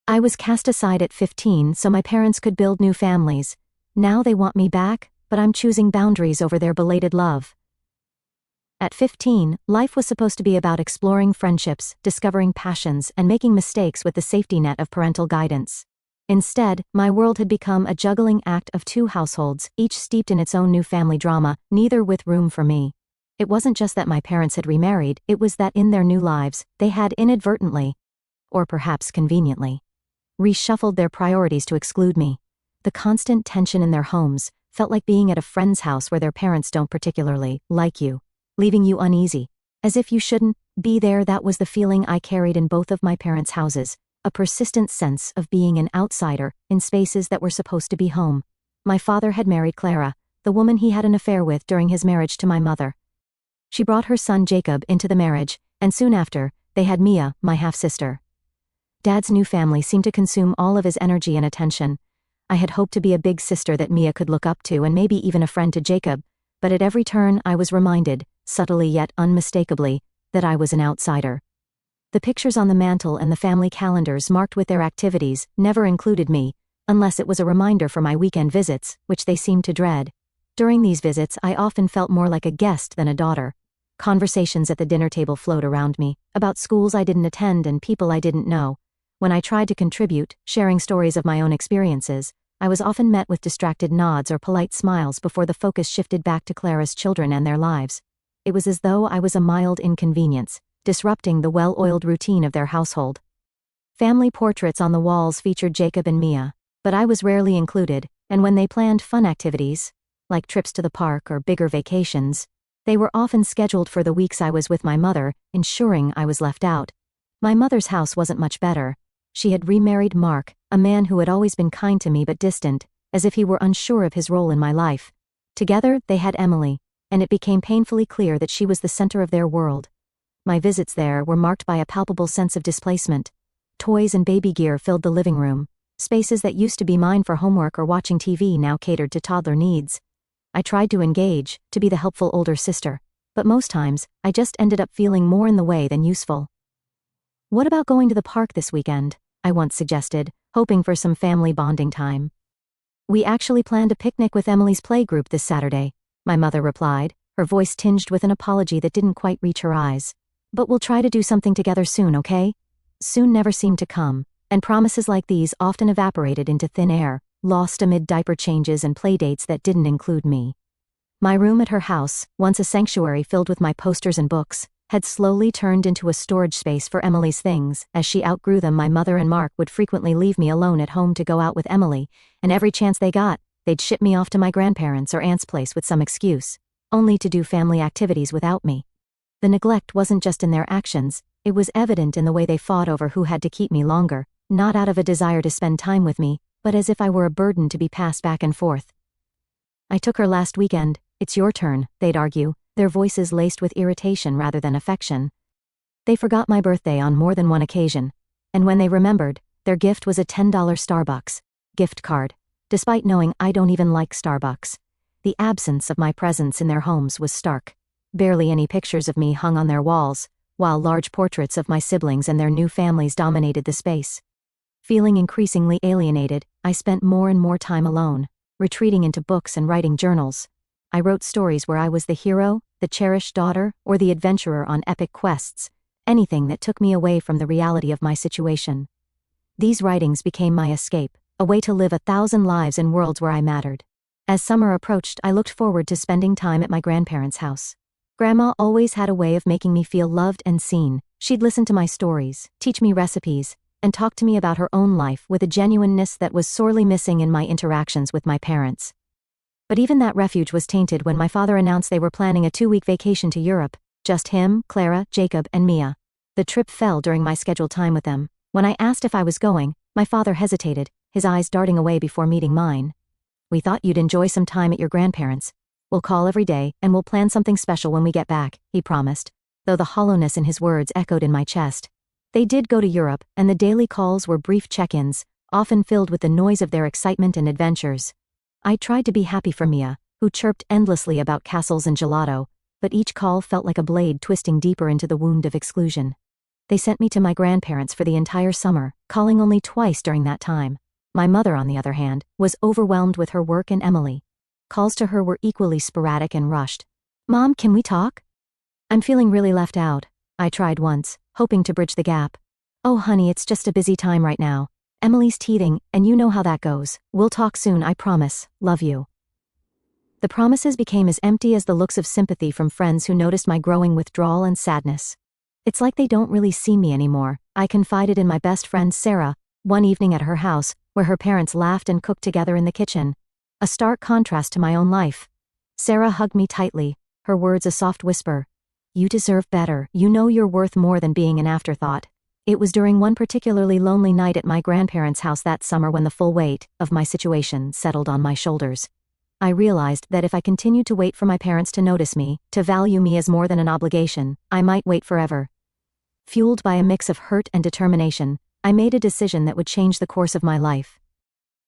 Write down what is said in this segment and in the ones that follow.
I was cast aside at 15 so my parents could build new families. Now they want me back, but I'm choosing boundaries over their belated love. At 15, life was supposed to be about exploring friendships, discovering passions, and making mistakes with the safety net of parental guidance. Instead, my world had become a juggling act of two households, each steeped in its own new family drama, neither with room for me. It wasn't just that my parents had remarried, it was that in their new lives, they had inadvertently, or perhaps conveniently, reshuffled their priorities to exclude me. The constant tension in their homes felt like being at a friend's house where their parents don't particularly like you, leaving you uneasy, as if you shouldn't be there. That was the feeling I carried in both of my parents' houses, a persistent sense of being an outsider in spaces that were supposed to be home. My father had married Clara, the woman he had an affair with during his marriage to my mother. She brought her son Jacob into the marriage, and soon after, they had Mia, my half-sister. Dad's new family seemed to consume all of his energy and attention. I had hoped to be a big sister that Mia could look up to and maybe even a friend to Jacob, but at every turn I was reminded, subtly yet unmistakably, that I was an outsider. The pictures on the mantel and the family calendars marked with their activities never included me, unless it was a reminder for my weekend visits, which they seemed to dread. During these visits I often felt more like a guest than a daughter. Conversations at the dinner table flowed around me, about schools I didn't attend and people I didn't know. When I tried to contribute, sharing stories of my own experiences, I was often met with distracted nods or polite smiles before the focus shifted back to Clara's children and their lives. It was as though I was a mild inconvenience, disrupting the well-oiled routine of their household. Family portraits on the walls featured Jacob and Mia, but I was rarely included, and when they planned fun activities, like trips to the park or bigger vacations, they were often scheduled for the weeks I was with my mother, ensuring I was left out. My mother's house wasn't much better. She had remarried Mark, a man who had always been kind to me but distant, as if he were unsure of his role in my life. Together, they had Emily, and it became painfully clear that she was the center of their world. My visits there were marked by a palpable sense of displacement. Toys and baby gear filled the living room. Spaces that used to be mine for homework or watching TV now catered to toddler needs. I tried to engage, to be the helpful older sister, but most times, I just ended up feeling more in the way than useful. "What about going to the park this weekend?" I once suggested, hoping for some family bonding time. "We actually planned a picnic with Emily's playgroup this Saturday," my mother replied, her voice tinged with an apology that didn't quite reach her eyes. "But we'll try to do something together soon, okay?" Soon never seemed to come, and promises like these often evaporated into thin air, lost amid diaper changes and playdates that didn't include me. My room at her house, once a sanctuary filled with my posters and books, had slowly turned into a storage space for Emily's things. As she outgrew them, my mother and Mark would frequently leave me alone at home to go out with Emily, and every chance they got, they'd ship me off to my grandparents' or aunt's place with some excuse, only to do family activities without me. The neglect wasn't just in their actions, it was evident in the way they fought over who had to keep me longer, not out of a desire to spend time with me, but as if I were a burden to be passed back and forth. "I took her last weekend, it's your turn," they'd argue, their voices laced with irritation rather than affection. They forgot my birthday on more than one occasion, and when they remembered, their gift was a $10 Starbucks gift card. Despite knowing I don't even like Starbucks, the absence of my presence in their homes was stark. Barely any pictures of me hung on their walls, while large portraits of my siblings and their new families dominated the space. Feeling increasingly alienated, I spent more and more time alone, retreating into books and writing journals. I wrote stories where I was the hero, the cherished daughter, or the adventurer on epic quests, anything that took me away from the reality of my situation. These writings became my escape, a way to live 1,000 lives in worlds where I mattered. As summer approached, I looked forward to spending time at my grandparents' house. Grandma always had a way of making me feel loved and seen. She'd listen to my stories, teach me recipes, and talk to me about her own life with a genuineness that was sorely missing in my interactions with my parents. But even that refuge was tainted when my father announced they were planning a 2-week vacation to Europe, just him, Clara, Jacob, and Mia. The trip fell during my scheduled time with them. When I asked if I was going, my father hesitated, his eyes darting away before meeting mine. "We thought you'd enjoy some time at your grandparents'. We'll call every day, and we'll plan something special when we get back," he promised, though the hollowness in his words echoed in my chest. They did go to Europe, and the daily calls were brief check-ins, often filled with the noise of their excitement and adventures. I tried to be happy for Mia, who chirped endlessly about castles and gelato, but each call felt like a blade twisting deeper into the wound of exclusion. They sent me to my grandparents for the entire summer, calling only twice during that time. My mother, on the other hand, was overwhelmed with her work and Emily. Calls to her were equally sporadic and rushed. "Mom, can we talk? I'm feeling really left out." I tried once, hoping to bridge the gap. "Oh honey, it's just a busy time right now. Emily's teething, and you know how that goes. We'll talk soon, I promise. Love you." The promises became as empty as the looks of sympathy from friends who noticed my growing withdrawal and sadness. "It's like they don't really see me anymore," I confided in my best friend Sarah, one evening at her house, where her parents laughed and cooked together in the kitchen. A stark contrast to my own life. Sarah hugged me tightly, her words a soft whisper. "You deserve better. You know you're worth more than being an afterthought." It was during one particularly lonely night at my grandparents' house that summer when the full weight of my situation settled on my shoulders. I realized that if I continued to wait for my parents to notice me, to value me as more than an obligation, I might wait forever. Fueled by a mix of hurt and determination, I made a decision that would change the course of my life.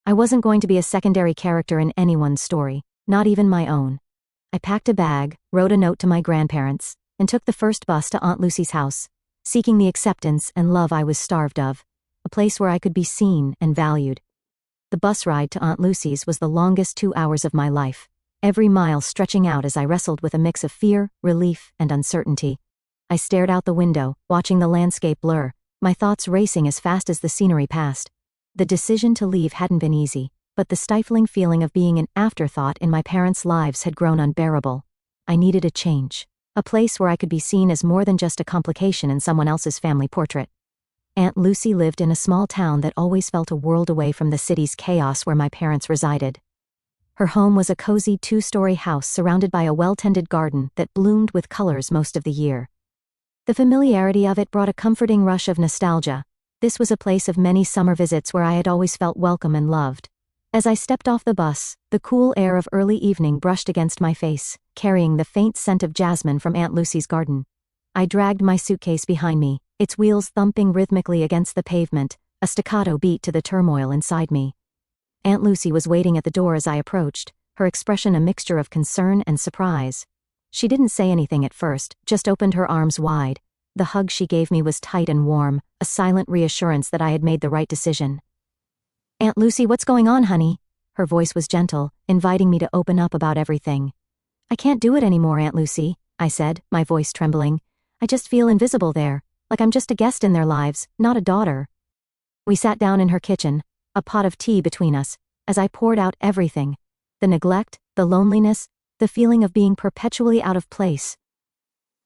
I wasn't going to be a secondary character in anyone's story, not even my own. I packed a bag, wrote a note to my grandparents, and took the first bus to Aunt Lucy's house, seeking the acceptance and love I was starved of, a place where I could be seen and valued. The bus ride to Aunt Lucy's was the longest 2 hours of my life, every mile stretching out as I wrestled with a mix of fear, relief, and uncertainty. I stared out the window, watching the landscape blur, my thoughts racing as fast as the scenery passed. The decision to leave hadn't been easy, but the stifling feeling of being an afterthought in my parents' lives had grown unbearable. I needed a change, a place where I could be seen as more than just a complication in someone else's family portrait. Aunt Lucy lived in a small town that always felt a world away from the city's chaos where my parents resided. Her home was a cozy 2-story house surrounded by a well-tended garden that bloomed with colors most of the year. The familiarity of it brought a comforting rush of nostalgia. This was a place of many summer visits where I had always felt welcome and loved. As I stepped off the bus, the cool air of early evening brushed against my face, carrying the faint scent of jasmine from Aunt Lucy's garden. I dragged my suitcase behind me, its wheels thumping rhythmically against the pavement, a staccato beat to the turmoil inside me. Aunt Lucy was waiting at the door as I approached, her expression a mixture of concern and surprise. She didn't say anything at first, just opened her arms wide. The hug she gave me was tight and warm, a silent reassurance that I had made the right decision. "Aunt Lucy, what's going on, honey?" Her voice was gentle, inviting me to open up about everything. "I can't do it anymore, Aunt Lucy," I said, my voice trembling. "I just feel invisible there, like I'm just a guest in their lives, not a daughter." We sat down in her kitchen, a pot of tea between us, as I poured out everything. The neglect, the loneliness, the feeling of being perpetually out of place.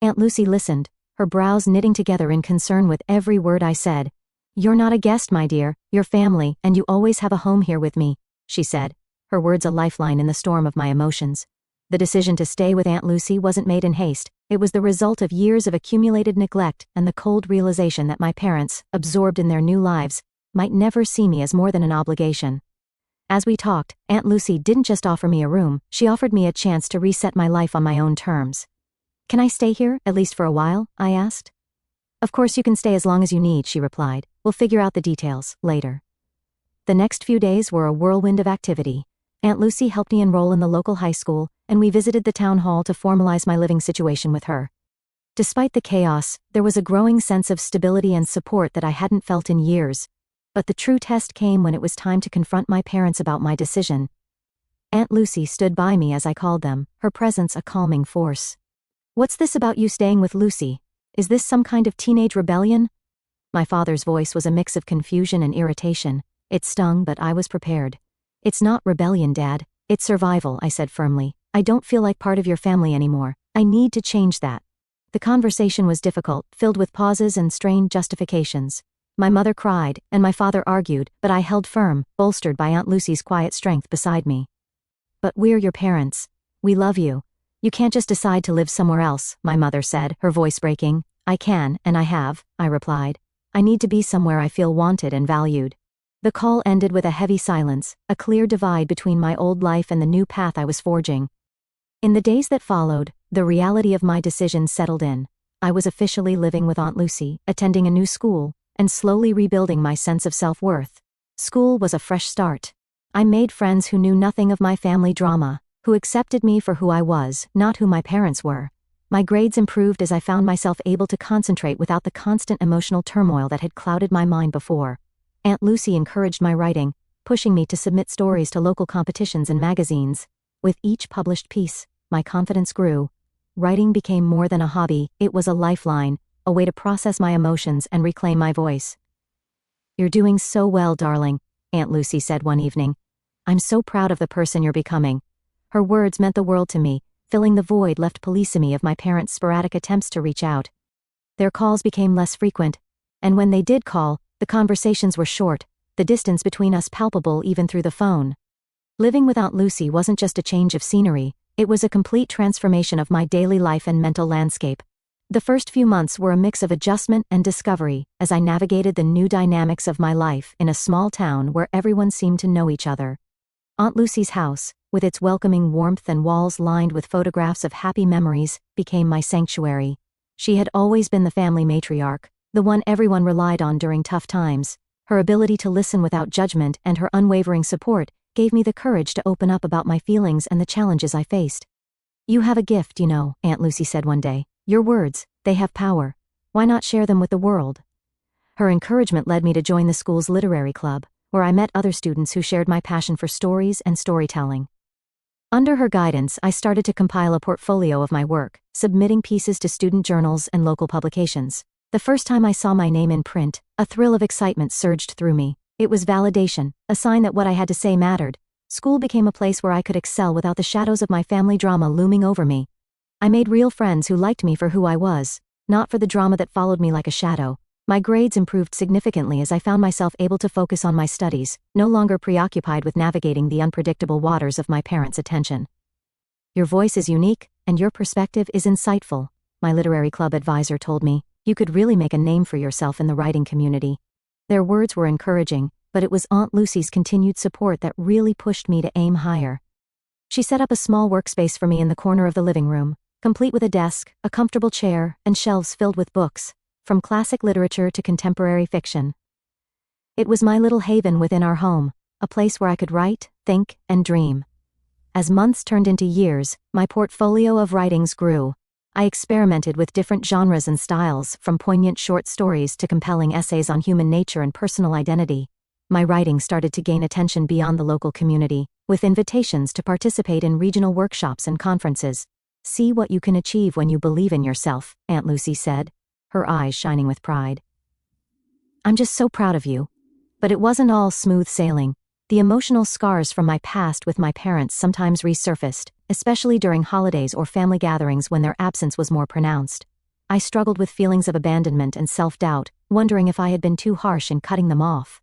Aunt Lucy listened, her brows knitting together in concern with every word I said. "You're not a guest, my dear, you're family, and you always have a home here with me," she said, her words a lifeline in the storm of my emotions. The decision to stay with Aunt Lucy wasn't made in haste. It was the result of years of accumulated neglect and the cold realization that my parents, absorbed in their new lives, might never see me as more than an obligation. As we talked, Aunt Lucy didn't just offer me a room, she offered me a chance to reset my life on my own terms. "Can I stay here, at least for a while?" I asked. "Of course you can stay as long as you need," she replied. "We'll figure out the details later." The next few days were a whirlwind of activity. Aunt Lucy helped me enroll in the local high school, and we visited the town hall to formalize my living situation with her. Despite the chaos, there was a growing sense of stability and support that I hadn't felt in years. But the true test came when it was time to confront my parents about my decision. Aunt Lucy stood by me as I called them, her presence a calming force. "What's this about you staying with Lucy? Is this some kind of teenage rebellion?" My father's voice was a mix of confusion and irritation. It stung, but I was prepared. "It's not rebellion, Dad. It's survival," I said firmly. "I don't feel like part of your family anymore. I need to change that." The conversation was difficult, filled with pauses and strained justifications. My mother cried, and my father argued, but I held firm, bolstered by Aunt Lucy's quiet strength beside me. "But we're your parents. We love you. You can't just decide to live somewhere else," my mother said, her voice breaking. "I can, and I have," I replied. "I need to be somewhere I feel wanted and valued." The call ended with a heavy silence, a clear divide between my old life and the new path I was forging. In the days that followed, the reality of my decision settled in. I was officially living with Aunt Lucy, attending a new school, and slowly rebuilding my sense of self-worth. School was a fresh start. I made friends who knew nothing of my family drama, who accepted me for who I was, not who my parents were. My grades improved as I found myself able to concentrate without the constant emotional turmoil that had clouded my mind before. Aunt Lucy encouraged my writing, pushing me to submit stories to local competitions and magazines. With each published piece, my confidence grew. Writing became more than a hobby, it was a lifeline, a way to process my emotions and reclaim my voice. "You're doing so well, darling," Aunt Lucy said one evening. "I'm so proud of the person you're becoming." Her words meant the world to me, filling the void left policing of my parents' sporadic attempts to reach out. Their calls became less frequent, and when they did call, the conversations were short, the distance between us palpable even through the phone. Living with Aunt Lucy wasn't just a change of scenery, it was a complete transformation of my daily life and mental landscape. The first few months were a mix of adjustment and discovery, as I navigated the new dynamics of my life in a small town where everyone seemed to know each other. Aunt Lucy's house, with its welcoming warmth and walls lined with photographs of happy memories, became my sanctuary. She had always been the family matriarch, the one everyone relied on during tough times. Her ability to listen without judgment and her unwavering support gave me the courage to open up about my feelings and the challenges I faced. "You have a gift, you know," Aunt Lucy said one day. "Your words, they have power. Why not share them with the world?" Her encouragement led me to join the school's literary club, where I met other students who shared my passion for stories and storytelling. Under her guidance, I started to compile a portfolio of my work, submitting pieces to student journals and local publications. The first time I saw my name in print, a thrill of excitement surged through me. It was validation, a sign that what I had to say mattered. School became a place where I could excel without the shadows of my family drama looming over me. I made real friends who liked me for who I was, not for the drama that followed me like a shadow. My grades improved significantly as I found myself able to focus on my studies, no longer preoccupied with navigating the unpredictable waters of my parents' attention. "Your voice is unique, and your perspective is insightful," my literary club advisor told me. "You could really make a name for yourself in the writing community." Their words were encouraging, but it was Aunt Lucy's continued support that really pushed me to aim higher. She set up a small workspace for me in the corner of the living room, complete with a desk, a comfortable chair, and shelves filled with books, from classic literature to contemporary fiction. It was my little haven within our home, a place where I could write, think, and dream. As months turned into years, my portfolio of writings grew. I experimented with different genres and styles, from poignant short stories to compelling essays on human nature and personal identity. My writing started to gain attention beyond the local community, with invitations to participate in regional workshops and conferences. "See what you can achieve when you believe in yourself," Aunt Lucy said, her eyes shining with pride. "I'm just so proud of you." But it wasn't all smooth sailing. The emotional scars from my past with my parents sometimes resurfaced, especially during holidays or family gatherings when their absence was more pronounced. I struggled with feelings of abandonment and self-doubt, wondering if I had been too harsh in cutting them off.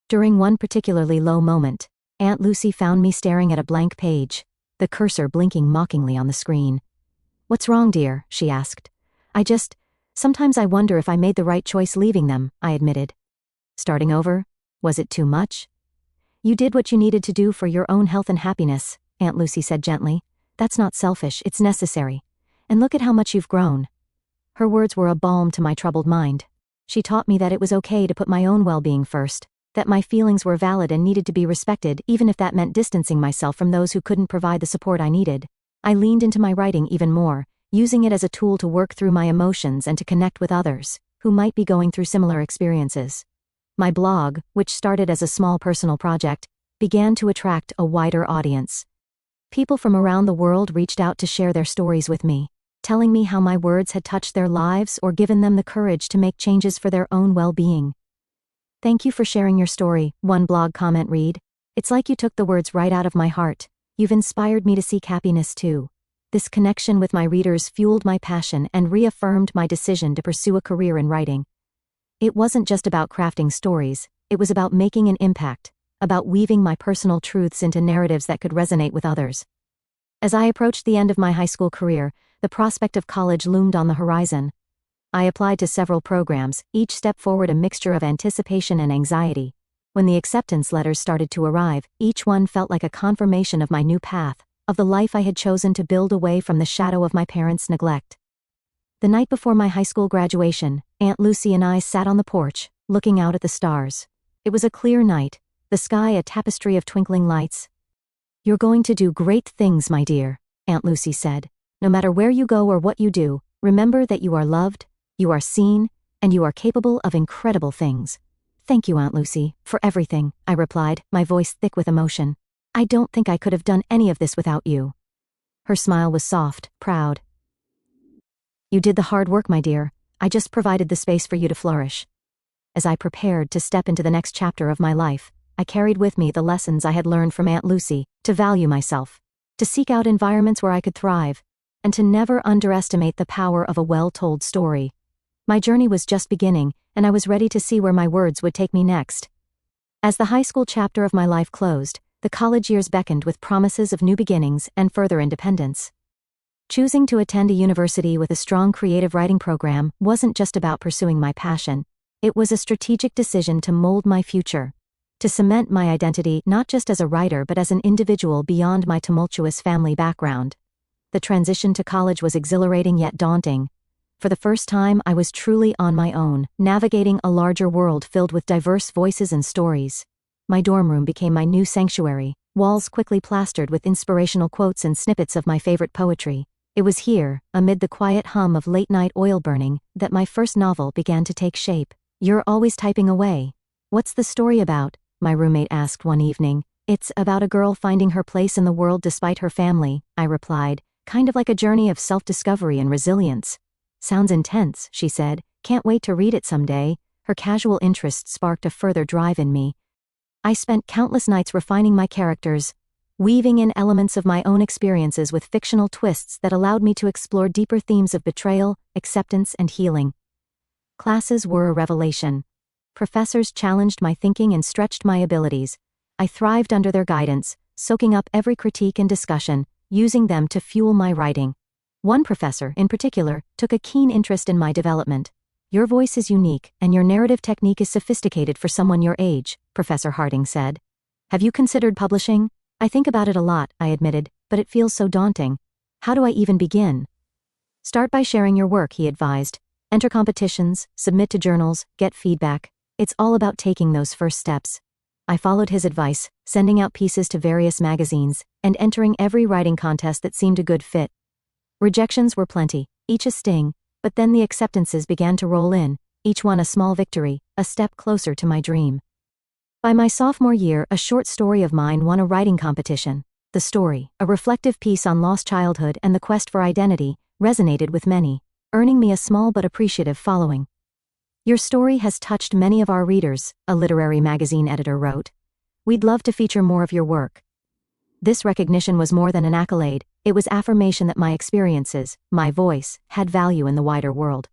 During one particularly low moment, Aunt Lucy found me staring at a blank page, the cursor blinking mockingly on the screen. "What's wrong, dear?" she asked. Sometimes I wonder if I made the right choice leaving them," I admitted. "Starting over? Was it too much?" "You did what you needed to do for your own health and happiness," Aunt Lucy said gently. "That's not selfish, it's necessary. And look at how much you've grown." Her words were a balm to my troubled mind. She taught me that it was okay to put my own well-being first, that my feelings were valid and needed to be respected even if that meant distancing myself from those who couldn't provide the support I needed. I leaned into my writing even more, using it as a tool to work through my emotions and to connect with others, who might be going through similar experiences. My blog, which started as a small personal project, began to attract a wider audience. People from around the world reached out to share their stories with me, telling me how my words had touched their lives or given them the courage to make changes for their own well-being. "Thank you for sharing your story," one blog comment read. "It's like you took the words right out of my heart. You've inspired me to seek happiness too." This connection with my readers fueled my passion and reaffirmed my decision to pursue a career in writing. It wasn't just about crafting stories, it was about making an impact, about weaving my personal truths into narratives that could resonate with others. As I approached the end of my high school career, the prospect of college loomed on the horizon. I applied to several programs, each step forward a mixture of anticipation and anxiety. When the acceptance letters started to arrive, each one felt like a confirmation of my new path, of the life I had chosen to build away from the shadow of my parents' neglect. The night before my high school graduation, Aunt Lucy and I sat on the porch, looking out at the stars. It was a clear night, the sky a tapestry of twinkling lights. "You're going to do great things, my dear," Aunt Lucy said. No matter where you go or what you do, remember that you are loved, you are seen, and you are capable of incredible things. Thank you, Aunt Lucy, for everything, I replied, my voice thick with emotion. I don't think I could have done any of this without you. Her smile was soft, proud. You did the hard work, my dear. I just provided the space for you to flourish. As I prepared to step into the next chapter of my life, I carried with me the lessons I had learned from Aunt Lucy, to value myself, to seek out environments where I could thrive, and to never underestimate the power of a well-told story. My journey was just beginning, and I was ready to see where my words would take me next. As the high school chapter of my life closed, the college years beckoned with promises of new beginnings and further independence. Choosing to attend a university with a strong creative writing program wasn't just about pursuing my passion. It was a strategic decision to mold my future, to cement my identity not just as a writer but as an individual beyond my tumultuous family background. The transition to college was exhilarating yet daunting. For the first time, I was truly on my own, navigating a larger world filled with diverse voices and stories. My dorm room became my new sanctuary, walls quickly plastered with inspirational quotes and snippets of my favorite poetry. It was here, amid the quiet hum of late-night oil burning, that my first novel began to take shape. You're always typing away. What's the story about? My roommate asked one evening. It's about a girl finding her place in the world despite her family, I replied, kind of like a journey of self-discovery and resilience. Sounds intense, she said. Can't wait to read it someday. Her casual interest sparked a further drive in me. I spent countless nights refining my characters, weaving in elements of my own experiences with fictional twists that allowed me to explore deeper themes of betrayal, acceptance, and healing. Classes were a revelation. Professors challenged my thinking and stretched my abilities. I thrived under their guidance, soaking up every critique and discussion, using them to fuel my writing. One professor, in particular, took a keen interest in my development. Your voice is unique, and your narrative technique is sophisticated for someone your age, Professor Harding said. Have you considered publishing? I think about it a lot, I admitted, but it feels so daunting. How do I even begin? Start by sharing your work, he advised. Enter competitions, submit to journals, get feedback. It's all about taking those first steps. I followed his advice, sending out pieces to various magazines, and entering every writing contest that seemed a good fit. Rejections were plenty, each a sting, but then the acceptances began to roll in, each one a small victory, a step closer to my dream. By my sophomore year, a short story of mine won a writing competition. The story, a reflective piece on lost childhood and the quest for identity, resonated with many, earning me a small but appreciative following. Your story has touched many of our readers, a literary magazine editor wrote. We'd love to feature more of your work. This recognition was more than an accolade, it was affirmation that my experiences, my voice, had value in the wider world.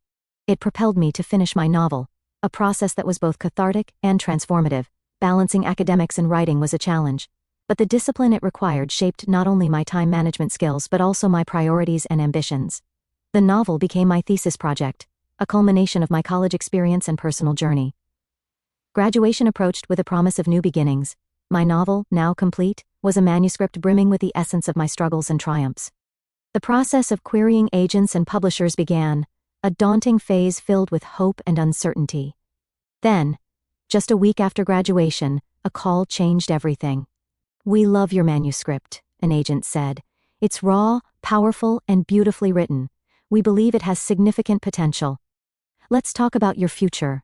It propelled me to finish my novel, a process that was both cathartic and transformative. Balancing academics and writing was a challenge, but the discipline it required shaped not only my time management skills but also my priorities and ambitions. The novel became my thesis project, a culmination of my college experience and personal journey. Graduation approached with a promise of new beginnings. My novel, now complete, was a manuscript brimming with the essence of my struggles and triumphs. The process of querying agents and publishers began, a daunting phase filled with hope and uncertainty. Then, just a week after graduation, a call changed everything. We love your manuscript, an agent said. It's raw, powerful, and beautifully written. We believe it has significant potential. Let's talk about your future.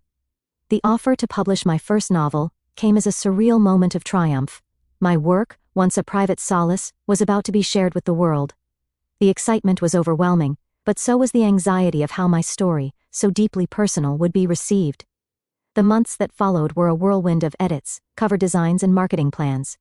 The offer to publish my first novel came as a surreal moment of triumph. My work, once a private solace, was about to be shared with the world. The excitement was overwhelming, but so was the anxiety of how my story, so deeply personal, would be received. The months that followed were a whirlwind of edits, cover designs, and marketing plans.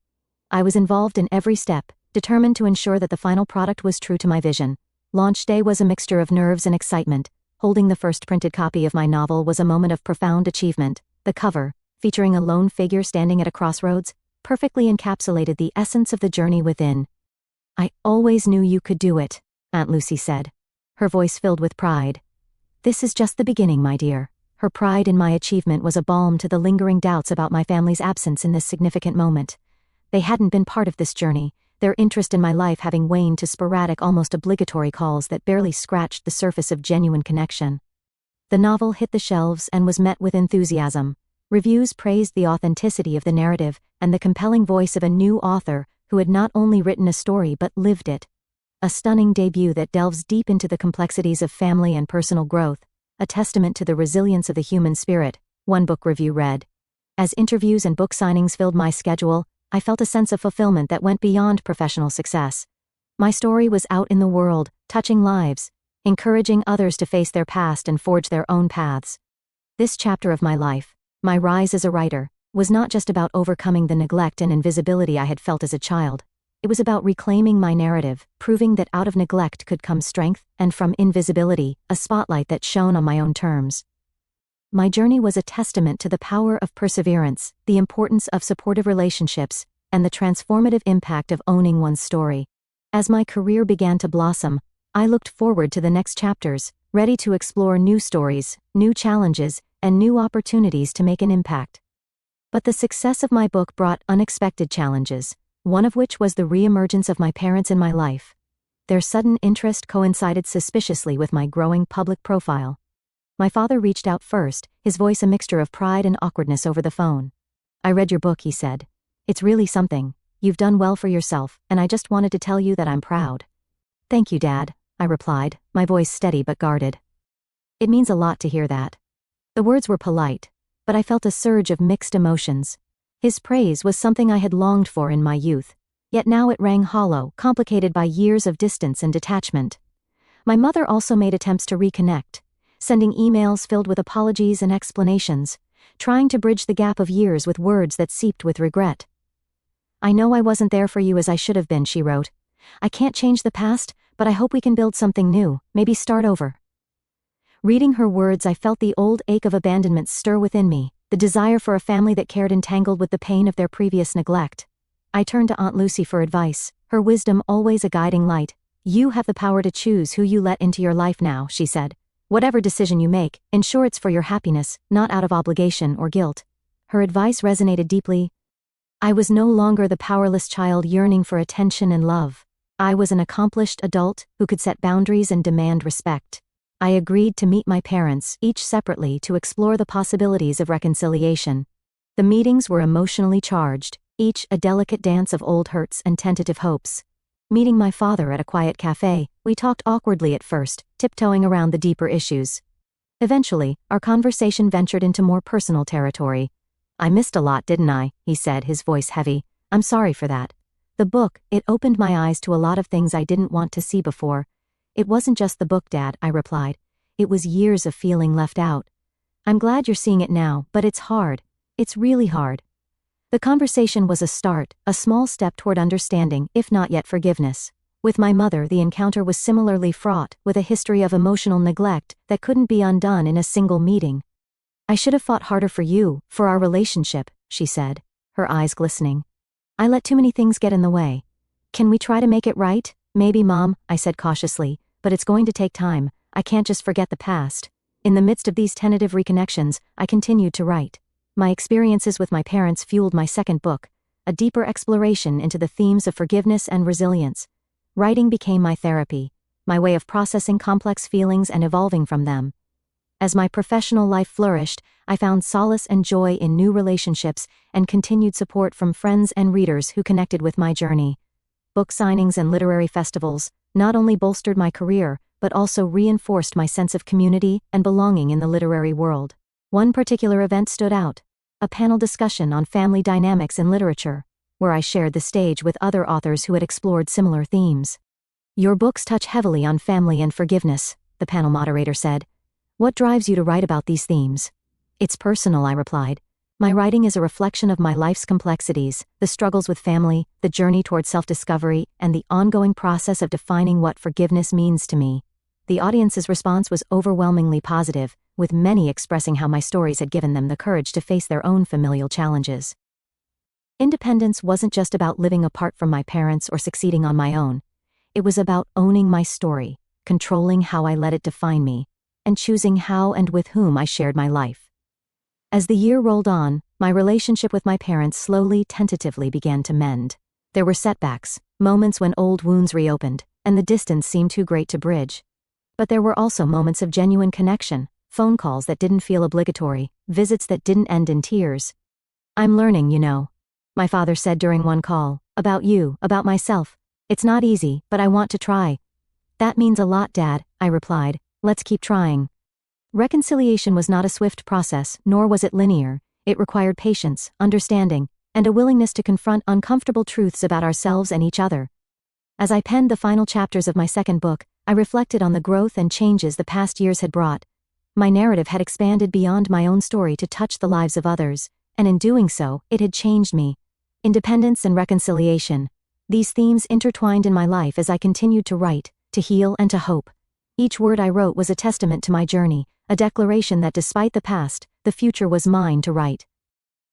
I was involved in every step, determined to ensure that the final product was true to my vision. Launch day was a mixture of nerves and excitement. Holding the first printed copy of my novel was a moment of profound achievement. The cover, featuring a lone figure standing at a crossroads, perfectly encapsulated the essence of the journey within. I always knew you could do it, Aunt Lucy said, her voice filled with pride. This is just the beginning, my dear. Her pride in my achievement was a balm to the lingering doubts about my family's absence in this significant moment. They hadn't been part of this journey, their interest in my life having waned to sporadic, almost obligatory calls that barely scratched the surface of genuine connection. The novel hit the shelves and was met with enthusiasm. Reviews praised the authenticity of the narrative and the compelling voice of a new author who had not only written a story but lived it. a stunning debut that delves deep into the complexities of family and personal growth, a testament to the resilience of the human spirit, one book review read. As interviews and book signings filled my schedule, I felt a sense of fulfillment that went beyond professional success. My story was out in the world, touching lives, encouraging others to face their past and forge their own paths. This chapter of my life, my rise as a writer, was not just about overcoming the neglect and invisibility I had felt as a child. It was about reclaiming my narrative, proving that out of neglect could come strength, and from invisibility, a spotlight that shone on my own terms. My journey was a testament to the power of perseverance, the importance of supportive relationships, and the transformative impact of owning one's story. As my career began to blossom, I looked forward to the next chapters, ready to explore new stories, new challenges, and new opportunities to make an impact. But the success of my book brought unexpected challenges, one of which was the re-emergence of my parents in my life. Their sudden interest coincided suspiciously with my growing public profile. My father reached out first, his voice a mixture of pride and awkwardness over the phone. "I read your book," he said. "It's really something. You've done well for yourself, and I just wanted to tell you that I'm proud." "Thank you, Dad," I replied, my voice steady but guarded. "It means a lot to hear that." The words were polite, but I felt a surge of mixed emotions. His praise was something I had longed for in my youth, yet now it rang hollow, complicated by years of distance and detachment. My mother also made attempts to reconnect, sending emails filled with apologies and explanations, trying to bridge the gap of years with words that seeped with regret. "I know I wasn't there for you as I should have been," she wrote. "I can't change the past, but I hope we can build something new, maybe start over." Reading her words, I felt the old ache of abandonment stir within me, the desire for a family that cared entangled with the pain of their previous neglect. I turned to Aunt Lucy for advice, her wisdom always a guiding light. "You have the power to choose who you let into your life now," she said. "Whatever decision you make, ensure it's for your happiness, not out of obligation or guilt." Her advice resonated deeply. I was no longer the powerless child yearning for attention and love. I was an accomplished adult who could set boundaries and demand respect. I agreed to meet my parents, each separately, to explore the possibilities of reconciliation. The meetings were emotionally charged, each a delicate dance of old hurts and tentative hopes. Meeting my father at a quiet cafe, we talked awkwardly at first, tiptoeing around the deeper issues. Eventually, our conversation ventured into more personal territory. "I missed a lot, didn't I?" he said, his voice heavy. "I'm sorry for that. The book, it opened my eyes to a lot of things I didn't want to see before." "It wasn't just the book, Dad," I replied. "It was years of feeling left out. I'm glad you're seeing it now, but it's hard. It's really hard." The conversation was a start, a small step toward understanding, if not yet forgiveness. With my mother, the encounter was similarly fraught, with a history of emotional neglect that couldn't be undone in a single meeting. "I should have fought harder for you, for our relationship," she said, her eyes glistening. "I let too many things get in the way. Can we try to make it right?" "Maybe, Mom," I said cautiously, "but it's going to take time. I can't just forget the past." In the midst of these tentative reconnections, I continued to write. My experiences with my parents fueled my second book, a deeper exploration into the themes of forgiveness and resilience. Writing became my therapy, my way of processing complex feelings and evolving from them. As my professional life flourished, I found solace and joy in new relationships and continued support from friends and readers who connected with my journey. Book signings and literary festivals not only bolstered my career, but also reinforced my sense of community and belonging in the literary world. One particular event stood out: a panel discussion on family dynamics in literature, where I shared the stage with other authors who had explored similar themes. "Your books touch heavily on family and forgiveness," the panel moderator said. "What drives you to write about these themes?" "It's personal," I replied. "My writing is a reflection of my life's complexities, the struggles with family, the journey toward self-discovery, and the ongoing process of defining what forgiveness means to me." The audience's response was overwhelmingly positive, with many expressing how my stories had given them the courage to face their own familial challenges. Independence wasn't just about living apart from my parents or succeeding on my own. It was about owning my story, controlling how I let it define me, and choosing how and with whom I shared my life. As the year rolled on, my relationship with my parents slowly, tentatively began to mend. There were setbacks, moments when old wounds reopened, and the distance seemed too great to bridge. But there were also moments of genuine connection, phone calls that didn't feel obligatory, visits that didn't end in tears. "I'm learning, you know," my father said during one call, "about you, about myself. It's not easy, but I want to try. That means a lot, Dad, I replied. Let's keep trying. Reconciliation was not a swift process, nor was it linear. It required patience, understanding, and a willingness to confront uncomfortable truths about ourselves and each other. As I penned the final chapters of my second book, I reflected on the growth and changes the past years had brought. My narrative had expanded beyond my own story to touch the lives of others, and in doing so, it had changed me. Independence and reconciliation. These themes intertwined in my life as I continued to write, to heal, and to hope. Each word I wrote was a testament to my journey, a declaration that despite the past, the future was mine to write.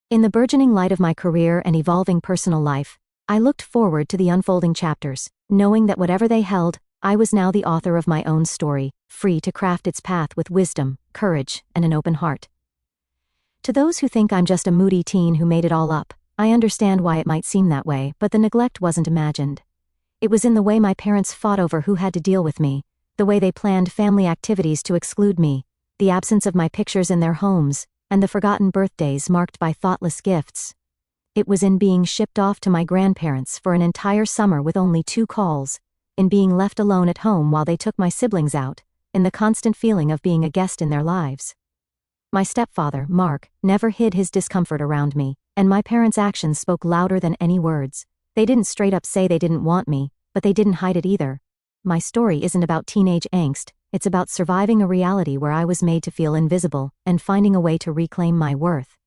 In the burgeoning light of my career and evolving personal life, I looked forward to the unfolding chapters, knowing that whatever they held, I was now the author of my own story, free to craft its path with wisdom, courage, and an open heart. To those who think I'm just a moody teen who made it all up, I understand why it might seem that way, but the neglect wasn't imagined. It was in the way my parents fought over who had to deal with me, the way they planned family activities to exclude me, the absence of my pictures in their homes, and the forgotten birthdays marked by thoughtless gifts. It was in being shipped off to my grandparents for an entire summer with only 2 calls, in being left alone at home while they took my siblings out, in the constant feeling of being a guest in their lives. My stepfather, Mark, never hid his discomfort around me, and my parents' actions spoke louder than any words. They didn't straight up say they didn't want me, but they didn't hide it either. My story isn't about teenage angst, it's about surviving a reality where I was made to feel invisible and finding a way to reclaim my worth.